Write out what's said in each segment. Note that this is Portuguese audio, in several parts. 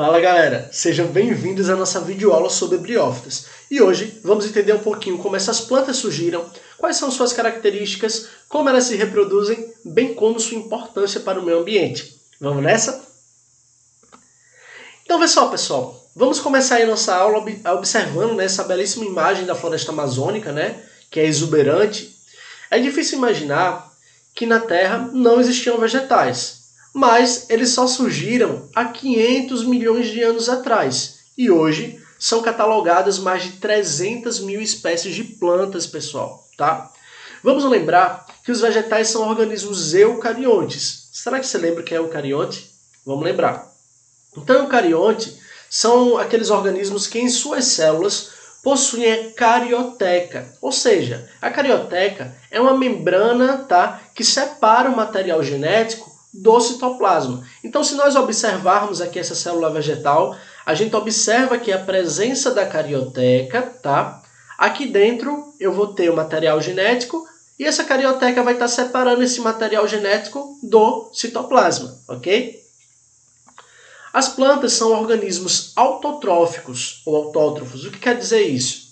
Fala galera, sejam bem-vindos à nossa videoaula sobre briófitas. E hoje vamos entender um pouquinho como essas plantas surgiram, quais são suas características, como elas se reproduzem, bem como sua importância para o meio ambiente. Vamos nessa? Então pessoal, vamos começar aí a nossa aula observando essa belíssima imagem da floresta amazônica, que é exuberante. É difícil imaginar que na Terra não existiam vegetais, mas eles só surgiram há 500 milhões de anos atrás. E hoje são catalogadas mais de 300 mil espécies de plantas, pessoal. Tá? Vamos lembrar que os vegetais são organismos eucariontes. Será que você lembra o que é eucarionte? Vamos lembrar. Então, eucarionte são aqueles organismos que em suas células possuem a carioteca. Ou seja, a carioteca é uma membrana, que separa o material genético do citoplasma. Então, se nós observarmos aqui essa célula vegetal, a gente observa aqui a presença da carioteca, Aqui dentro eu vou ter o material genético e essa carioteca vai estar separando esse material genético do citoplasma, ok? As plantas são organismos autotróficos ou autótrofos. O que quer dizer isso?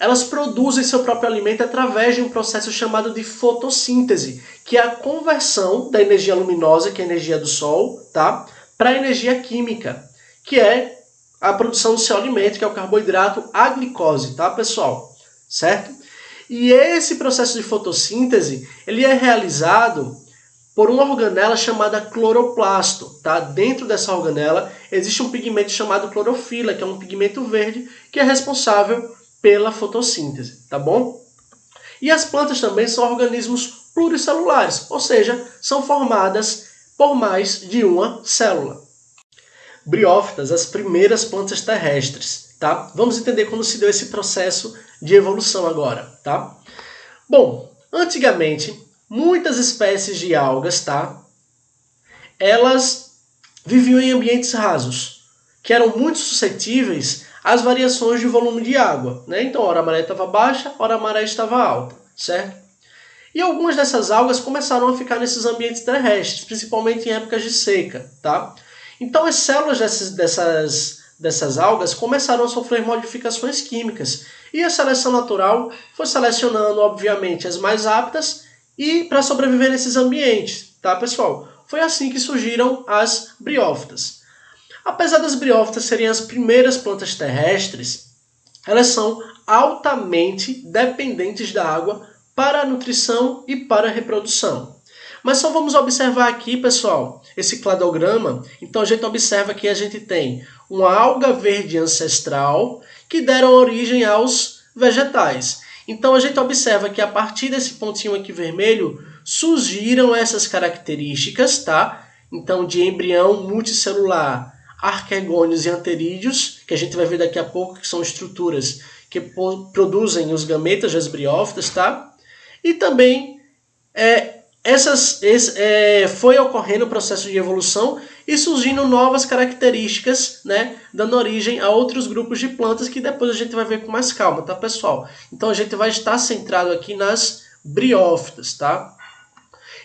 Elas produzem seu próprio alimento através de um processo chamado de fotossíntese, que é a conversão da energia luminosa, que é a energia do sol, para a energia química, que é a produção do seu alimento, que é o carboidrato, a glicose, pessoal? Certo? E esse processo de fotossíntese, ele é realizado por uma organela chamada cloroplasto. Dentro dessa organela existe um pigmento chamado clorofila, que é um pigmento verde, que é responsável pela fotossíntese, tá bom? E as plantas também são organismos pluricelulares, ou seja, são formadas por mais de uma célula. Briófitas, as primeiras plantas terrestres, Vamos entender como se deu esse processo de evolução agora, Bom, antigamente, muitas espécies de algas, elas viviam em ambientes rasos, que eram muito suscetíveis às variações de volume de água. Então, ora a maré estava baixa, ora a maré estava alta, certo? E algumas dessas algas começaram a ficar nesses ambientes terrestres, principalmente em épocas de seca, Então, as células dessas algas começaram a sofrer modificações químicas. E a seleção natural foi selecionando, obviamente, as mais aptas e para sobreviver nesses ambientes, pessoal? Foi assim que surgiram as briófitas. Apesar das briófitas serem as primeiras plantas terrestres, elas são altamente dependentes da água para a nutrição e para a reprodução. Mas só vamos observar aqui, pessoal, esse cladograma. Então a gente observa que a gente tem uma alga verde ancestral que deram origem aos vegetais. Então a gente observa que a partir desse pontinho aqui vermelho surgiram essas características, Então de embrião multicelular, arquegônios e anterídeos, que a gente vai ver daqui a pouco, que são estruturas que produzem os gametas das briófitas, E também foi ocorrendo o processo de evolução e surgindo novas características, dando origem a outros grupos de plantas que depois a gente vai ver com mais calma, pessoal? Então a gente vai estar centrado aqui nas briófitas,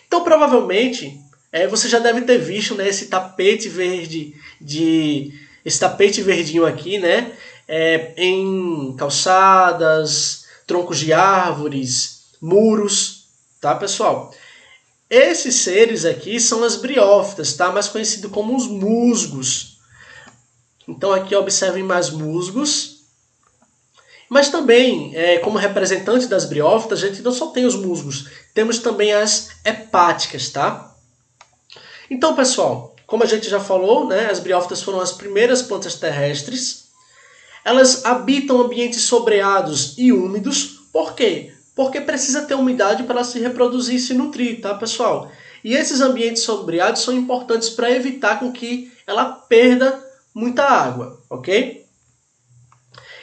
Então provavelmente você já deve ter visto, esse tapete verde, esse tapete verdinho aqui, em calçadas, troncos de árvores, muros, pessoal? Esses seres aqui são as briófitas, mais conhecido como os musgos. Então aqui observem mais musgos. Mas também, como representante das briófitas, a gente não só tem os musgos, temos também as hepáticas, Então, pessoal, como a gente já falou, as briófitas foram as primeiras plantas terrestres. Elas habitam ambientes sombreados e úmidos. Por quê? Porque precisa ter umidade para ela se reproduzir e se nutrir, pessoal? E esses ambientes sombreados são importantes para evitar com que ela perda muita água, ok?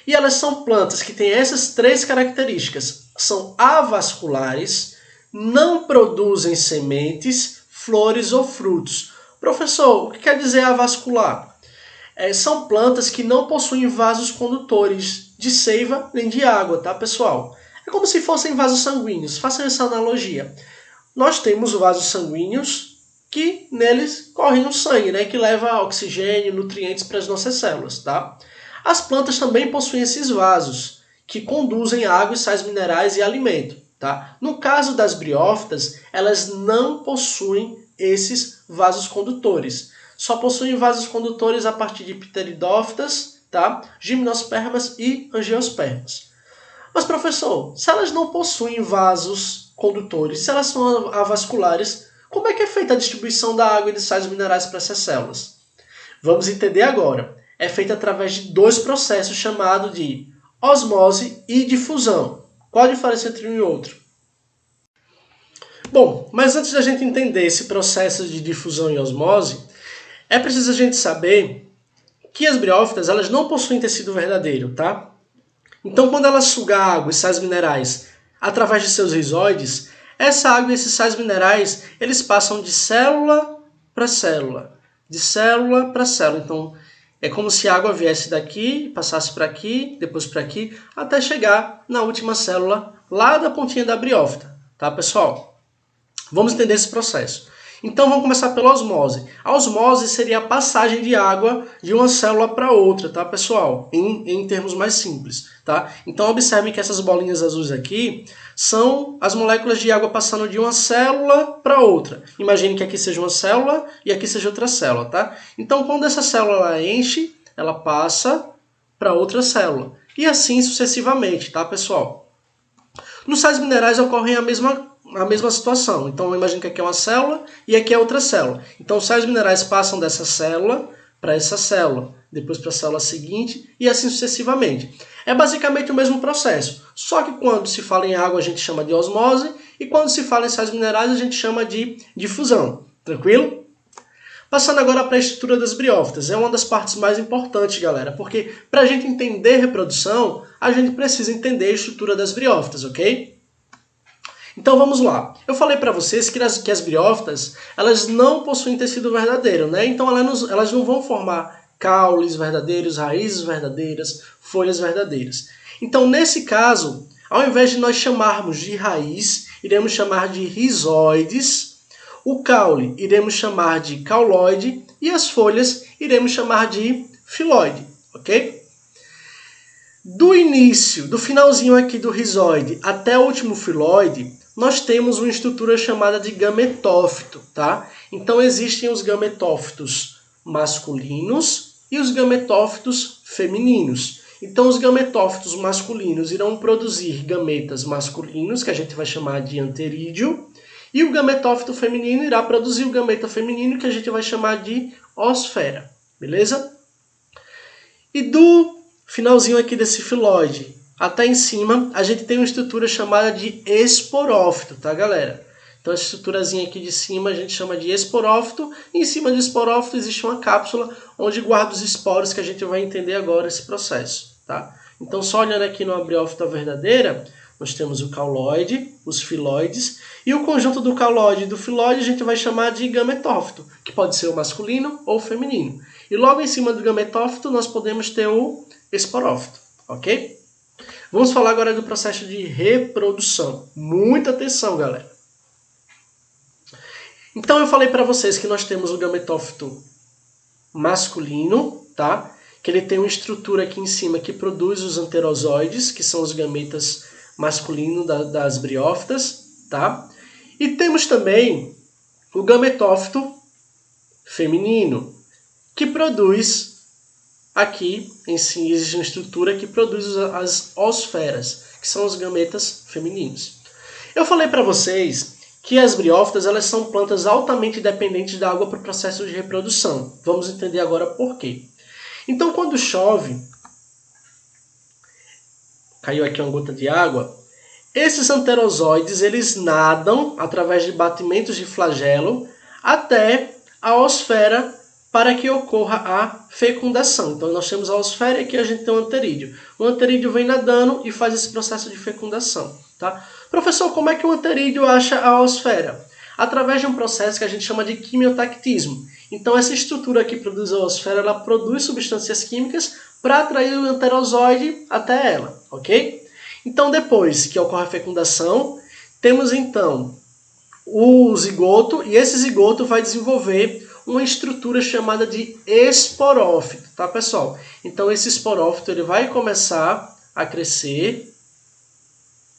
E elas são plantas que têm essas três características. São avasculares, não produzem sementes, flores ou frutos. Professor, o que quer dizer avascular? São plantas que não possuem vasos condutores de seiva nem de água, pessoal? É como se fossem vasos sanguíneos. Façam essa analogia. Nós temos vasos sanguíneos que neles corre no sangue, né, que leva oxigênio, nutrientes para as nossas células. Tá? As plantas também possuem esses vasos, que conduzem água, sais minerais e alimento. Tá? No caso das briófitas, elas não possuem esses vasos condutores. Só possuem vasos condutores a partir de pteridófitas, tá? Gimnospermas e angiospermas. Mas, professor, se elas não possuem vasos condutores, se elas são avasculares, como é que é feita a distribuição da água e de sais minerais para essas células? Vamos entender agora. É feita através de dois processos chamados de osmose e difusão. Qual a diferença entre um e outro? Bom, mas antes da gente entender esse processo de difusão e osmose, é preciso a gente saber que as briófitas elas não possuem tecido verdadeiro, tá? Então, quando ela suga água e sais minerais através de seus rizoides, essa água e esses sais minerais, eles passam de célula para célula, de célula para célula. Então, é como se a água viesse daqui, passasse para aqui, depois para aqui, até chegar na última célula, lá da pontinha da briófita, tá, pessoal? Vamos entender esse processo. Então vamos começar pela osmose. A osmose seria a passagem de água de uma célula para outra, tá, pessoal? Em termos mais simples, tá? Então observem que essas bolinhas azuis aqui são as moléculas de água passando de uma célula para outra. Imagine que aqui seja uma célula e aqui seja outra célula, tá? Então quando essa célula enche, ela passa para outra célula. E assim sucessivamente, tá, pessoal? Nos sais minerais ocorre a mesma situação. Então, imagine que aqui é uma célula e aqui é outra célula. Então, os sais minerais passam dessa célula para essa célula, depois para a célula seguinte e assim sucessivamente. É basicamente o mesmo processo, só que quando se fala em água a gente chama de osmose e quando se fala em sais minerais a gente chama de difusão. Tranquilo? Passando agora para a estrutura das briófitas. É uma das partes mais importantes, galera, porque para a gente entender reprodução, a gente precisa entender a estrutura das briófitas, ok? Então vamos lá. Eu falei para vocês que as briófitas elas não possuem tecido verdadeiro, né? Então elas não vão formar caules verdadeiros, raízes verdadeiras, folhas verdadeiras. Então nesse caso, ao invés de nós chamarmos de raiz, iremos chamar de rizóides, o caule iremos chamar de cauloide e as folhas iremos chamar de filóide, ok? Do início, do finalzinho aqui do rizóide até o último filóide, nós temos uma estrutura chamada de gametófito, tá? Então existem os gametófitos masculinos e os gametófitos femininos. Então os gametófitos masculinos irão produzir gametas masculinos, que a gente vai chamar de anterídeo, e o gametófito feminino irá produzir o gameta feminino, que a gente vai chamar de osfera, beleza? E do finalzinho aqui desse filóide até em cima, a gente tem uma estrutura chamada de esporófito, tá, galera? Então, essa estruturazinha aqui de cima a gente chama de esporófito, e em cima do esporófito existe uma cápsula onde guarda os esporos, que a gente vai entender agora esse processo, tá? Então, só olhando aqui numa briófita verdadeira, nós temos o cauloide, os filóides, e o conjunto do cauloide e do filóide a gente vai chamar de gametófito, que pode ser o masculino ou o feminino. E logo em cima do gametófito nós podemos ter o esporófito, ok? Vamos falar agora do processo de reprodução. Muita atenção, galera. Então eu falei para vocês que nós temos o gametófito masculino, tá? Que ele tem uma estrutura aqui em cima que produz os anterozoides, que são os gametas masculinos das briófitas, tá? E temos também o gametófito feminino, que produz aqui em si existe uma estrutura que produz as osferas, que são os gametas femininos. Eu falei para vocês que as briófitas elas são plantas altamente dependentes da água para o processo de reprodução. Vamos entender agora por quê. Então, quando chove, caiu aqui uma gota de água, esses anterozoides eles nadam através de batimentos de flagelo até a osfera para que ocorra a fecundação. Então, nós temos a osfera e aqui a gente tem o anterídeo. O anterídeo vem nadando e faz esse processo de fecundação. Tá? Professor, como é que o anterídeo acha a osfera? Através de um processo que a gente chama de quimiotactismo. Então, essa estrutura que produz a osfera, ela produz substâncias químicas para atrair o anterozoide até ela, ok? Então, depois que ocorre a fecundação, temos então o zigoto, e esse zigoto vai desenvolver uma estrutura chamada de esporófito, tá, pessoal? Então, esse esporófito ele vai começar a crescer,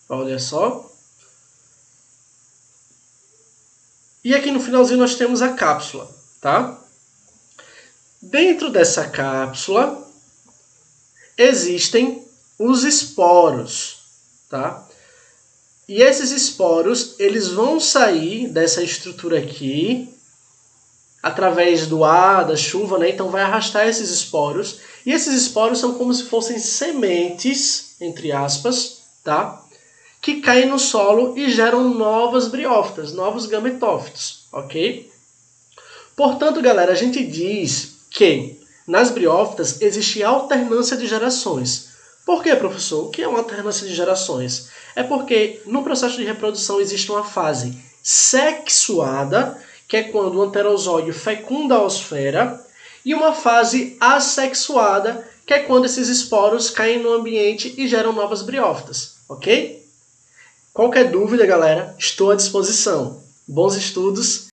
olha só. E aqui no finalzinho nós temos a cápsula, tá? Dentro dessa cápsula existem os esporos, tá? E esses esporos, eles vão sair dessa estrutura aqui, através do ar, da chuva, né? Então vai arrastar esses esporos. E esses esporos são como se fossem sementes, entre aspas, tá? Que caem no solo e geram novas briófitas, novos gametófitos, ok? Portanto, galera, a gente diz que nas briófitas existe alternância de gerações. Por quê, professor? O que é uma alternância de gerações? É porque no processo de reprodução existe uma fase sexuada, que é quando o anterozóide fecunda a osfera, e uma fase assexuada, que é quando esses esporos caem no ambiente e geram novas briófitas, ok? Qualquer dúvida, galera, estou à disposição. Bons estudos